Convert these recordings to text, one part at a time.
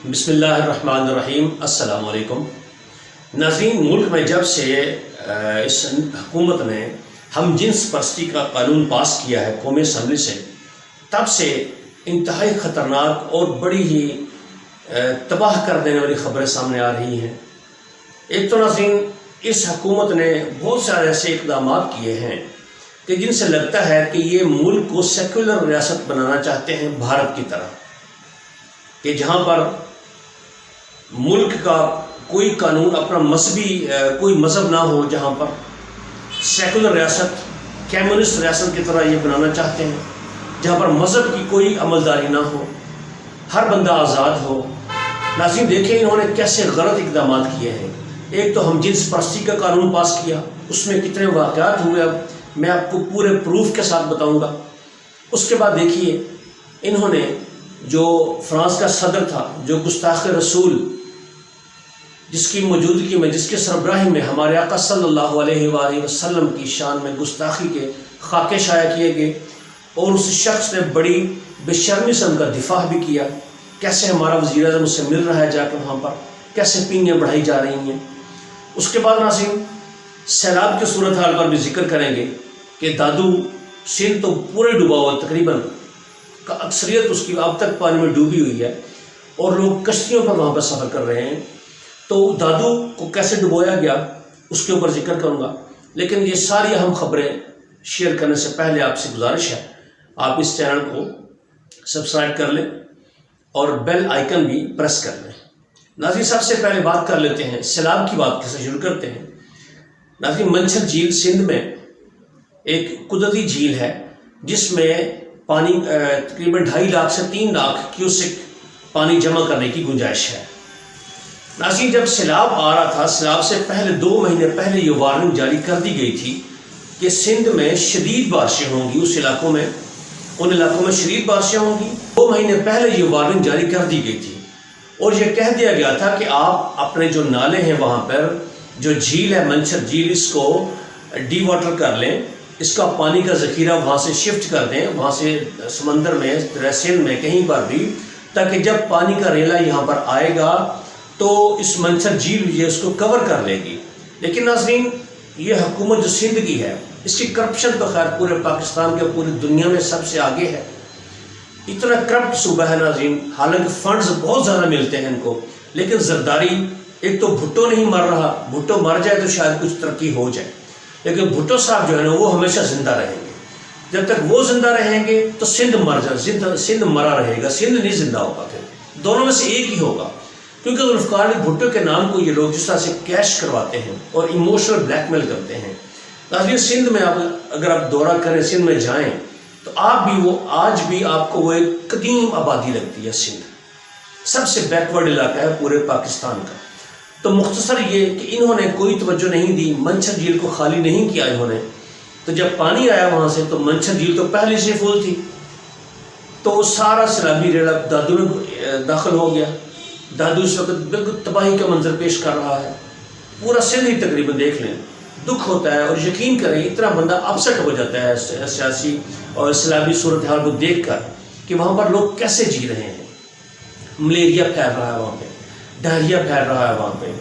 بسم اللہ الرحمن الرحیم۔ السلام علیکم ناظرین، ملک میں جب سے اس حکومت نے ہم جنس پرستی کا قانون پاس کیا ہے قومی اسمبلی سے، تب سے انتہائی خطرناک اور بڑی ہی تباہ کر دینے والی خبریں سامنے آ رہی ہیں۔ ایک تو ناظرین، اس حکومت نے بہت سارے ایسے اقدامات کیے ہیں کہ جن سے لگتا ہے کہ یہ ملک کو سیکولر ریاست بنانا چاہتے ہیں بھارت کی طرح، کہ جہاں پر ملک کا کوئی قانون اپنا مذہبی کوئی مذہب نہ ہو، جہاں پر سیکولر ریاست کمیونسٹ ریاست کی طرح یہ بنانا چاہتے ہیں، جہاں پر مذہب کی کوئی عملداری نہ ہو، ہر بندہ آزاد ہو۔ ناظرین دیکھیں انہوں نے کیسے غلط اقدامات کیے ہیں۔ ایک تو ہم جنس پرستی کا قانون پاس کیا، اس میں کتنے واقعات ہوئے اب میں آپ کو پورے پروف کے ساتھ بتاؤں گا۔ اس کے بعد دیکھیے انہوں نے جو فرانس کا صدر تھا، جو گستاخ رسول، جس کی موجودگی میں، جس کے سربراہی میں ہمارے آقا صلی اللہ علیہ وآلہ وسلم کی شان میں گستاخی کے خاکے شائع کیے گئے، اور اس شخص نے بڑی بے شرمی سے ان کا دفاع بھی کیا۔ کیسے ہمارا وزیر اعظم اس سے مل رہا ہے جا کے وہاں پر، کیسے پینیاں بڑھائی جا رہی ہیں۔ اس کے بعد ناظرین سیلاب کی صورتحال پر بھی ذکر کریں گے کہ دادو سندھ تو پورے ڈوبا ہوا، تقریباً کا اکثریت اس کی اب تک پانی میں ڈوبی ہوئی ہے، اور لوگ کشتیوں پر وہاں پر سفر کر رہے ہیں۔ تو دادو کو کیسے ڈبویا گیا اس کے اوپر ذکر کروں گا، لیکن یہ ساری اہم خبریں شیئر کرنے سے پہلے آپ سے گزارش ہے آپ اس چینل کو سبسکرائب کر لیں اور بیل آئیکن بھی پریس کر لیں۔ ناظرین سب سے پہلے بات کر لیتے ہیں سیلاب کی، بات سے شروع کرتے ہیں۔ ناظرین منچھر جھیل سندھ میں ایک قدرتی جھیل ہے جس میں پانی تقریباً 2.5 لاکھ سے 3 لاکھ کیوسک پانی جمع کرنے کی گنجائش ہے۔ ناظرین جب سیلاب آ رہا تھا، سیلاب سے پہلے 2 مہینے پہلے یہ وارننگ جاری کر دی گئی تھی کہ سندھ میں شدید بارشیں ہوں گی، اس علاقوں میں، ان علاقوں میں شدید بارشیں ہوں گی۔ 2 مہینے پہلے یہ وارننگ جاری کر دی گئی تھی، اور یہ کہہ دیا گیا تھا کہ آپ اپنے جو نالے ہیں وہاں پر، جو جھیل ہے منچھر جھیل، اس کو ڈی واٹر کر لیں، اس کا پانی کا ذخیرہ وہاں سے شفٹ کر دیں، وہاں سے سمندر میں، سندھ میں کہیں پر بھی، تاکہ جب پانی کا ریلا یہاں پر آئے گا تو اس منچھر جھیل یہ اس کو کور کر لے گی۔ لیکن ناظرین یہ حکومت جو سندھ کی ہے، اس کی کرپشن تو خیر پورے پاکستان کے، پوری دنیا میں سب سے آگے ہے۔ اتنا کرپٹ صوبہ ہے ناظرین، حالانکہ فنڈز بہت زیادہ ملتے ہیں ان کو، لیکن زرداری، ایک تو بھٹو نہیں مر رہا، بھٹو مر جائے تو شاید کچھ ترقی ہو جائے، لیکن بھٹو صاحب جو ہے نا وہ ہمیشہ زندہ رہیں گے۔ جب تک وہ زندہ رہیں گے تو سندھ سندھ مرا رہے گا، سندھ نہیں زندہ ہوگا، پھر دونوں میں سے ایک ہی ہوگا۔ کیونکہ ذوالفقار علی بھٹو کے نام کو یہ لوگ جس طرح سے کیش کرواتے ہیں اور ایموشنل بلیک میل کرتے ہیں۔ ناظرین سندھ میں اگر آپ دورہ کریں، سندھ میں جائیں تو آپ بھی وہ آج بھی آپ کو وہ ایک قدیم آبادی لگتی ہے۔ سندھ سب سے بیکورڈ علاقہ ہے پورے پاکستان کا۔ تو مختصر یہ کہ انہوں نے کوئی توجہ نہیں دی، منچھر جھیل کو خالی نہیں کیا انہوں نے۔ تو جب پانی آیا وہاں سے تو منچھر جھیل تو پہلے سے فل تھی، تو سارا سیلابی ریلا دادو میں داخل ہو گیا۔ دادو اس وقت بالکل تباہی کا منظر پیش کر رہا ہے، پورا سندھ ہی تقریباً دیکھ لیں، دکھ ہوتا ہے۔ اور یقین کریں اتنا بندہ اپسٹ ہو جاتا ہے سیاسی اور سیلابی صورتحال کو دیکھ کر کہ وہاں پر لوگ کیسے جی رہے ہیں۔ ملیریا پھیل رہا ہے وہاں پہ، ڈائریا پھیل رہا ہے وہاں پہ،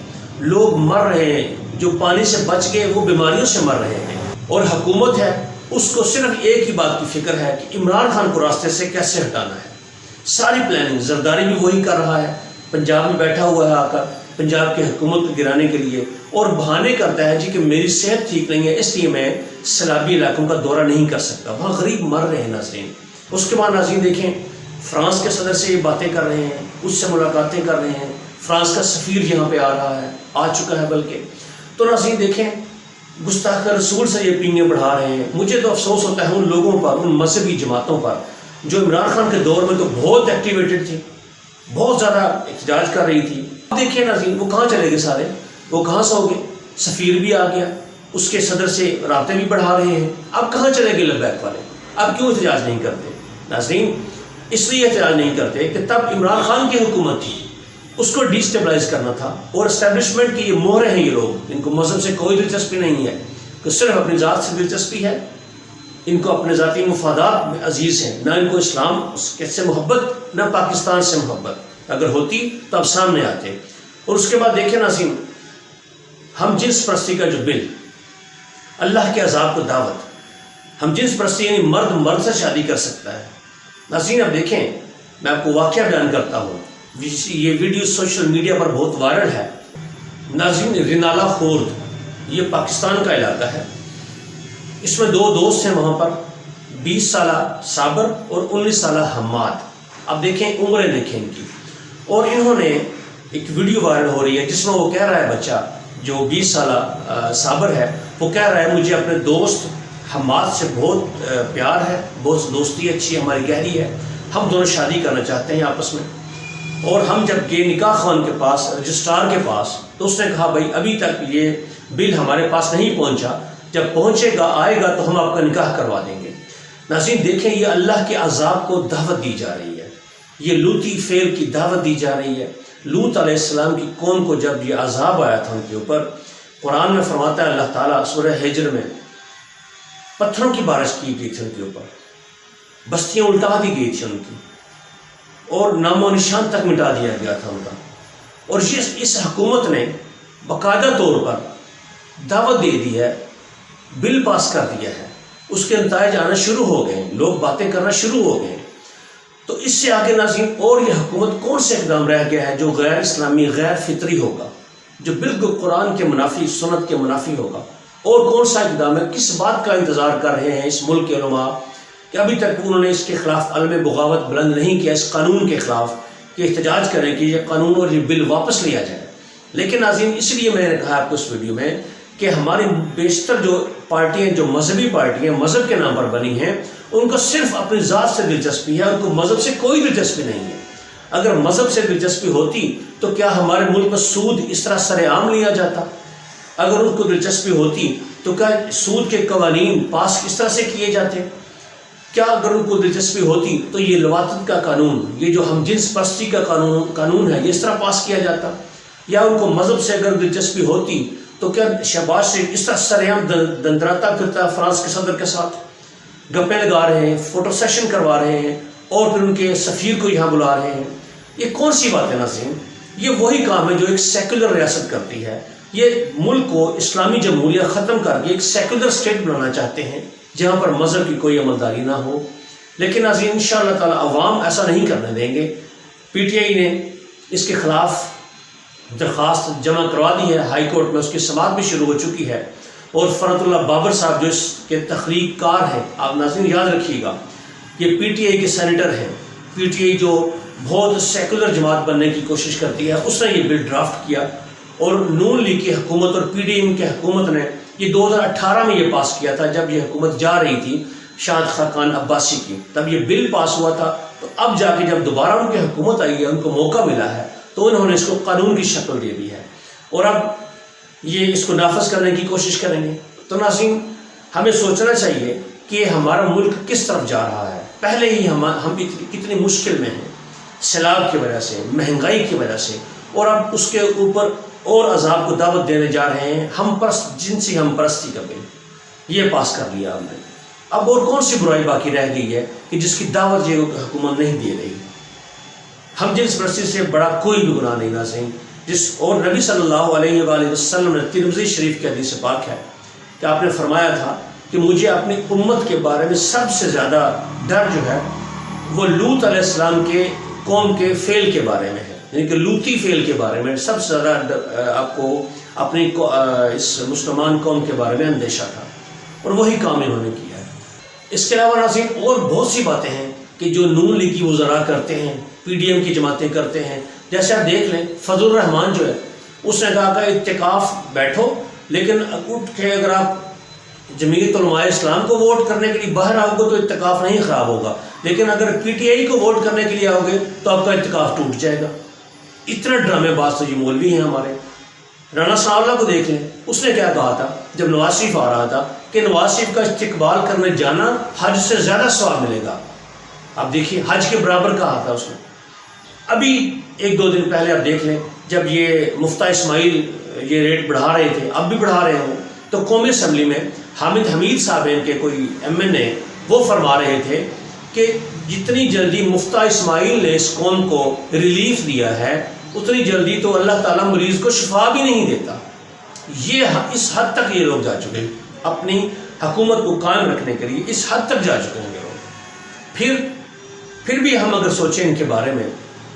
لوگ مر رہے ہیں، جو پانی سے بچ گئے وہ بیماریوں سے مر رہے ہیں۔ اور حکومت ہے اس کو صرف ایک ہی بات کی فکر ہے کہ عمران خان کو راستے سے کیسے ہٹانا ہے۔ ساری پلاننگ زرداری بھی وہی کر رہا ہے، پنجاب میں بیٹھا ہوا ہے آ کر پنجاب کی حکومت کو گرانے کے لیے، اور بہانے کرتا ہے جی کہ میری صحت ٹھیک نہیں ہے، اس لیے میں سیلابی علاقوں کا دورہ نہیں کر سکتا، وہاں غریب مر رہے ہیں ناظرین۔ اس کے بعد ناظرین دیکھیں فرانس کے صدر سے یہ باتیں کر رہے ہیں، اس سے ملاقاتیں کر رہے ہیں، فرانس کا سفیر یہاں پہ آ رہا ہے، آ چکا ہے بلکہ۔ تو ناظرین دیکھیں گستاخ رسول سے یہ پینیاں بڑھا رہے ہیں۔ مجھے تو افسوس ہوتا ہے ان لوگوں پر، ان مذہبی جماعتوں پر جو عمران خان کے دور میں تو بہت ایکٹیویٹڈ تھی، بہت زیادہ احتجاج کر رہی تھی۔ اب دیکھیں ناظرین وہ کہاں چلے گئے سارے، وہ کہاں سے ہو گئے؟ سفیر بھی آ گیا، اس کے صدر سے رابطے بھی بڑھا رہے ہیں، اب کہاں چلے گئے لبیک والے؟ اب کیوں احتجاج نہیں کرتے ناظرین؟ اس لیے احتجاج نہیں کرتے کہ تب عمران خان کی حکومت تھی، اس کو ڈی اسٹیبلائز کرنا تھا، اور اسٹیبلشمنٹ کی یہ مہرے ہیں، یہ لوگ ان کو مذہب سے کوئی دلچسپی نہیں ہے، کہ صرف اپنی ذات سے دلچسپی ہے، ان کو اپنے ذاتی مفادات میں عزیز ہیں، نہ ان کو اسلام سے محبت، نہ پاکستان سے محبت۔ اگر ہوتی تو اب سامنے آتے۔ اور اس کے بعد دیکھیں ناظرین، ہم جنس پرستی کا جو بل، اللہ کے عذاب کو دعوت، ہم جنس پرستی یعنی مرد سے شادی کر سکتا ہے۔ ناظرین اب دیکھیں، میں آپ کو واقعہ بیان کرتا ہوں، یہ ویڈیو سوشل میڈیا پر بہت وائرل ہے۔ ناظرین، رینالہ خورد یہ پاکستان کا علاقہ ہے، اس میں 2 دوست ہیں وہاں پر، 20 سالہ صابر اور 19 سالہ حماد۔ اب دیکھیں عمریں دیکھیں ان کی، اور انہوں نے ایک ویڈیو وائرل ہو رہی ہے جس میں وہ کہہ رہا ہے، بچہ جو 20 سالہ صابر ہے وہ کہہ رہا ہے مجھے اپنے دوست حماد سے بہت پیار ہے، بہت دوستی اچھی ہماری گہری ہے، ہم دونوں شادی کرنا چاہتے ہیں آپس میں۔ اور ہم جب گئے نکاح خوان کے پاس، رجسٹرار کے پاس، تو اس نے کہا بھائی ابھی تک یہ بل ہمارے پاس نہیں پہنچا، جب پہنچے گا آئے گا تو ہم آپ کا نکاح کروا دیں گے۔ ناظرین دیکھیں، یہ اللہ کے عذاب کو دعوت دی جا رہی ہے، یہ لوطی فعل کی دعوت دی جا رہی ہے۔ لوط علیہ السلام کی قوم کو جب یہ عذاب آیا تھا ان کے اوپر، قرآن میں فرماتا ہے اللہ تعالیٰ سورہ ہجر میں، پتھروں کی بارش کی گئی تھی ان کے اوپر، بستیاں الٹا دی گئی تھی ان کی، اور نام و نشان تک مٹا دیا گیا تھا ان کا۔ اور اس حکومت نے باقاعدہ طور پر دعوت دے دی ہے، بل پاس کر دیا ہے، اس کے نتائج آنا شروع ہو گئے، لوگ باتیں کرنا شروع ہو گئے۔ تو اس سے آگے ناظرین اور یہ حکومت کون سے اقدام رہ گیا ہے جو غیر اسلامی، غیر فطری ہوگا، جو بالکل قرآن کے منافی، سنت کے منافی ہوگا؟ اور کون سا اقدام ہے؟ کس بات کا انتظار کر رہے ہیں اس ملک کے علماء کہ ابھی تک انہوں نے اس کے خلاف علم بغاوت بلند نہیں کیا، اس قانون کے خلاف کہ احتجاج کریں کہ یہ قانون اور یہ بل واپس لیا جائے۔ لیکن ناظرین اس لیے میں نے کہا آپ کو اس ویڈیو میں کہ ہماری بیشتر جو پارٹیاں، جو مذہبی پارٹیاں مذہب کے نام پر بنی ہیں، ان کو صرف اپنی ذات سے دلچسپی ہے، ان کو مذہب سے کوئی دلچسپی نہیں ہے۔ اگر مذہب سے دلچسپی ہوتی تو کیا ہمارے ملک میں سود اس طرح سر عام لیا جاتا؟ اگر ان کو دلچسپی ہوتی تو کیا سود کے قوانین پاس کس طرح سے کیے جاتے؟ کیا اگر ان کو دلچسپی ہوتی تو یہ لواطت کا قانون، یہ جو ہم جنس پرستی کا قانون ہے، یہ اس طرح پاس کیا جاتا؟ یا ان کو مذہب سے اگر دلچسپی ہوتی تو کیا شہباز شریف اس طرح سر عام دندراتا پھرتا فرانس کے صدر کے ساتھ، گپیں لگا رہے ہیں، فوٹو سیشن کروا رہے ہیں، اور پھر ان کے سفیر کو یہاں بلا رہے ہیں؟ یہ کون سی بات ہے ناظرین؟ یہ وہی کام ہے جو ایک سیکولر ریاست کرتی ہے۔ یہ ملک کو اسلامی جمہوریہ ختم کر کے ایک سیکولر اسٹیٹ بنانا چاہتے ہیں جہاں پر مذہب کی کوئی عملداری نہ ہو۔ لیکن ناظرین انشاءاللہ تعالی عوام ایسا نہیں کرنے دیں گے۔ پی ٹی آئی نے اس کے خلاف درخواست جمع کروا دی ہے ہائی کورٹ میں، اس کی سماعت بھی شروع ہو چکی ہے، اور فرحت اللہ بابر صاحب جو اس کے تحریک کار ہیں، آپ ناظرین یاد رکھیے گا یہ پی ٹی آئی کے سینیٹر ہیں، پی ٹی آئی جو بہت سیکولر جماعت بننے کی کوشش کرتی ہے، اس نے یہ بل ڈرافٹ کیا، اور نون لیگ کی حکومت اور پی ڈی ایم کی حکومت نے یہ 2018 میں یہ پاس کیا تھا، جب یہ حکومت جا رہی تھی شاہد خاقان عباسی کی، تب یہ بل پاس ہوا تھا۔ تو اب جا کے جب دوبارہ ان کی حکومت آئی ہے، ان کو موقع ملا ہے، تو انہوں نے اس کو قانون کی شکل دے دی ہے، اور اب یہ اس کو نافذ کرنے کی کوشش کریں گے۔ تو ناظرین ہمیں سوچنا چاہیے کہ ہمارا ملک کس طرف جا رہا ہے۔ پہلے ہی ہم کتنی مشکل میں ہیں، سیلاب کی وجہ سے، مہنگائی کی وجہ سے، اور اب اس کے اوپر اور عذاب کو دعوت دینے جا رہے ہیں۔ جنسی ہم پرستی کا بل یہ پاس کر لیا ہم نے، اب اور کون سی برائی باقی رہ گئی ہے کہ جس کی دعوت یہ حکومت نہیں دے رہی؟ ہم جنس پرستی سے بڑا کوئی بھی گناہ نہیں ناظرین، اور نبی صلی اللہ علیہ وآلہ وسلم نے ترمذی شریف کے حدیث پاک ہے کہ آپ نے فرمایا تھا کہ مجھے اپنی امت کے بارے میں سب سے زیادہ ڈر جو ہے وہ لوط علیہ السلام کے قوم کے فعل کے بارے میں ہے، یعنی کہ لوطی فعل کے بارے میں سب سے زیادہ آپ کو اپنی اس مسلمان قوم کے بارے میں اندیشہ تھا، اور وہی کام انہوں نے کیا ہے۔ اس کے علاوہ ناظرین اور بہت سی باتیں ہیں کہ جو نون لیگ کی وزراء کرتے ہیں، پی ڈی ایم کی جماعتیں کرتے ہیں۔ جیسے آپ دیکھ لیں فضل الرحمان جو ہے، اس نے کہا کہ اعتکاف بیٹھو، لیکن اٹھ کے اگر آپ جمعیت علماء اسلام کو ووٹ کرنے کے لیے باہر آؤ گے تو اعتکاف نہیں خراب ہوگا، لیکن اگر پی ٹی آئی کو ووٹ کرنے کے لیے آؤ گے تو آپ کا اعتکاف ٹوٹ جائے گا۔ اتنا ڈرامے باز تو یہ مولوی ہیں ہمارے۔ رانا ثناء اللہ کو دیکھ لیں، اس نے کیا کہا تھا جب نواز شریف آ رہا تھا کہ نواز شریف کا استقبال کرنے جانا حج سے زیادہ ثواب ملے گا۔ آپ دیکھیے حج کے برابر کہا تھا اس نے۔ ابھی 1-2 دن پہلے آپ دیکھ لیں جب یہ مفتیٰ اسماعیل یہ ریٹ بڑھا رہے تھے، اب بھی بڑھا رہے ہوں، تو قومی اسمبلی میں حامد حمید صاحب ان کے کوئی ایم این اے وہ فرما رہے تھے کہ جتنی جلدی مفتیٰ اسماعیل نے اس قوم کو ریلیف دیا ہے اتنی جلدی تو اللہ تعالیٰ مریض کو شفا بھی نہیں دیتا. یہ اس حد تک یہ لوگ جا چکے ہیں اپنی حکومت کو قائم رکھنے کے لیے، اس حد تک جا چکے ہیں یہ لوگ. پھر بھی ہم اگر سوچیں ان کے بارے میں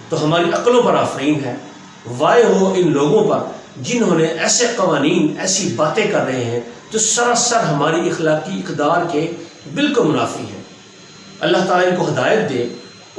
تو ہماری عقلوں پر آفرین ہے. وائے ہو ان لوگوں پر جنہوں نے ایسے قوانین، ایسی باتیں کر رہے ہیں جو سراسر ہماری اخلاقی اقدار کے بالکل منافی ہیں. اللہ تعالیٰ ان کو ہدایت دے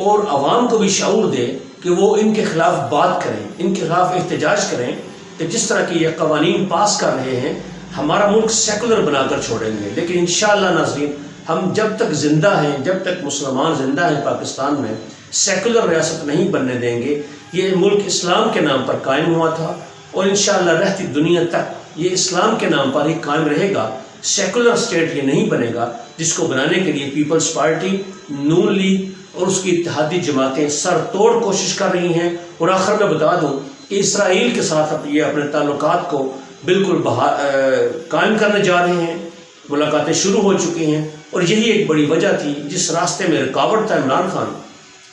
اور عوام کو بھی شعور دے کہ وہ ان کے خلاف بات کریں، ان کے خلاف احتجاج کریں کہ جس طرح کے یہ قوانین پاس کر رہے ہیں ہمارا ملک سیکولر بنا کر چھوڑیں گے. لیکن انشاءاللہ ناظرین، ہم جب تک زندہ ہیں، جب تک مسلمان زندہ ہیں پاکستان میں، سیکولر ریاست نہیں بننے دیں گے. یہ ملک اسلام کے نام پر قائم ہوا تھا اور انشاءاللہ رہتی دنیا تک یہ اسلام کے نام پر ہی قائم رہے گا. سیکولر اسٹیٹ یہ نہیں بنے گا جس کو بنانے کے لیے پیپلز پارٹی، نون لیگ اور اس کی اتحادی جماعتیں سر توڑ کوشش کر رہی ہیں. اور آخر میں بتا دوں کہ اسرائیل کے ساتھ یہ اپنے تعلقات کو بالکل قائم کرنے جا رہے ہیں. ملاقاتیں شروع ہو چکی ہیں اور یہی ایک بڑی وجہ تھی جس راستے میں رکاوٹ تھا عمران خان،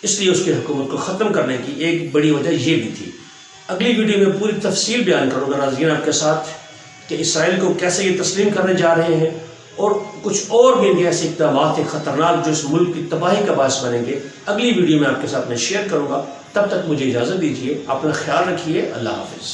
اس لیے اس کی حکومت کو ختم کرنے کی ایک بڑی وجہ یہ بھی تھی. اگلی ویڈیو میں پوری تفصیل بیان کروں گا ناظرین آپ کے ساتھ کہ اسرائیل کو کیسے یہ تسلیم کرنے جا رہے ہیں اور کچھ اور بھی ایسے اقدامات ہیں خطرناک جو اس ملک کی تباہی کا باعث بنیں گے. اگلی ویڈیو میں آپ کے ساتھ میں شیئر کروں گا. تب تک مجھے اجازت دیجیے، اپنا خیال رکھیے. اللہ حافظ.